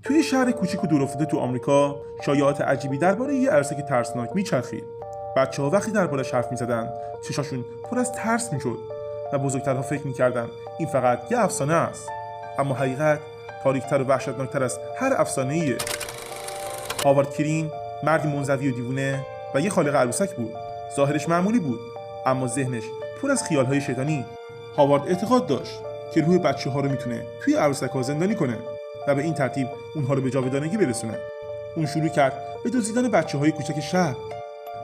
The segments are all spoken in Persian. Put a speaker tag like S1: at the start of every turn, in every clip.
S1: توی شهر کوچیک و دورافتاده تو آمریکا شایعات عجیبی درباره یه عروسک ترسناک میچرخید. بچه‌ها وقتی دربارش حرف می‌زدن چشاشون پر از ترس میشد و بزرگترها فکر می‌کردن این فقط یه افسانه است. اما حقیقت تاریک‌تر و وحشتناکتر از هر افسانه‌ایه. هاوارد کرین مردی منزوی و دیوونه و یه خالق عروسک بود. ظاهرش معمولی بود اما ذهنش پر از خیال‌های شیطانی. هاوارد اعتقاد داشت که روح بچه‌ها رو میتونه توی عروسک‌ها زندانی کنه و به این ترتیب اونها رو به جاودانگی برسونه. اون شروع کرد به دزدیدن بچه‌های کوچک شهر.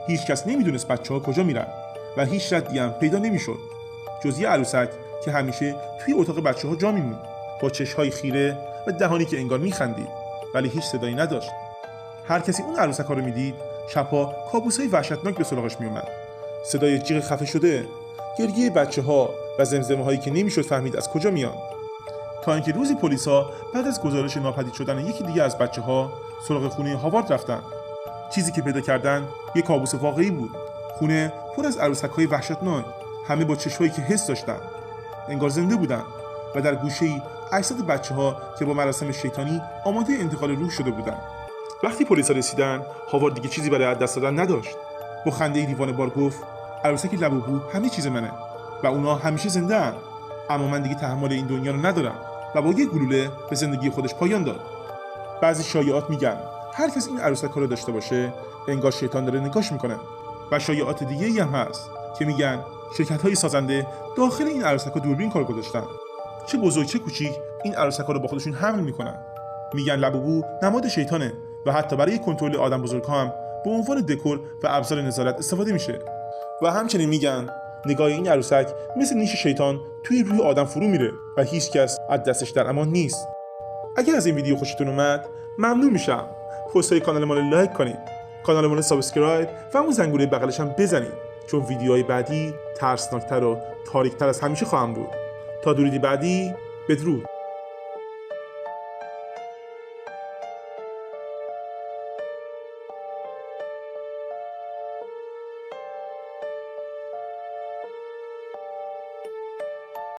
S1: هیچ کس نمیدونست بچه‌ها کجا میرن و هیچ ردی هم پیدا نمیشد جز یه عروسک که همیشه توی اتاق بچه‌ها جا میموند، با چشم‌های خیره و دهانی که انگار میخندید ولی هیچ صدایی نداشت. هر کسی اون عروسک‌ها رو میدید شب‌ها کابوس‌های وحشتناک به سراغش میومد. صدای جیغ خفه شده، گریه بچه‌ها و زمزمه‌هایی که نمیشد فهمید از کجا میان. تا اینکه روزی پلیسا بعد از گزارش ناپدید شدن یکی دیگه از بچه‌ها سراغ خونه هاوارد رفتن. چیزی که پیدا کردن یک کابوس واقعی بود. خونه پر از عروسک‌های وحشتناک، همه با چشمایی که حس داشتن، انگار زنده بودن و در گوشه‌ای اجساد بچه‌ها که با مراسم شیطانی آماده انتقال روح شده بودن. وقتی پلیسا رسیدن، هاوارد دیگه چیزی برای از دست دادن نداشت. با خنده دیوانه‌وار گفت: عروسک لبوبو همه چیز منه و اونا همیشه زنده ان. اما من دیگه تحمل این دنیا رو ندارم و با یک گلوله به زندگی خودش پایان داد. بعضی شایعات میگن هر کس این عروسک‌ها رو داشته باشه انگار شیطان داره نگاش میکنه و شایعات دیگه‌ای هم هست که میگن شرکت‌های سازنده داخل این عروسک‌ها دوربین کار گذاشتن. چه بزرگ چه کوچیک این عروسک‌ها رو با خودشون حمل میکنن. میگن لبوبو نماد شیطانه و حتی برای کنترل آدم بزرگ‌ها هم به عنوان دکور و ابزار نظارت استفاده میشه. و همچنین میگن نگاه این عروسک مثل نیش شیطان توی روی آدم فرو میره و هیچ کس از دستش در امان نیست. اگر از این ویدیو خوشتون اومد ممنون میشم پستای کانال ما رو لایک کنید، کانال ما رو سابسکرایب و اون زنگوله بغلش هم بزنید چون ویدیوهای بعدی ترسناکتر و تاریکتر از همیشه خواهم بود. تا درودی بعدی، بدرود.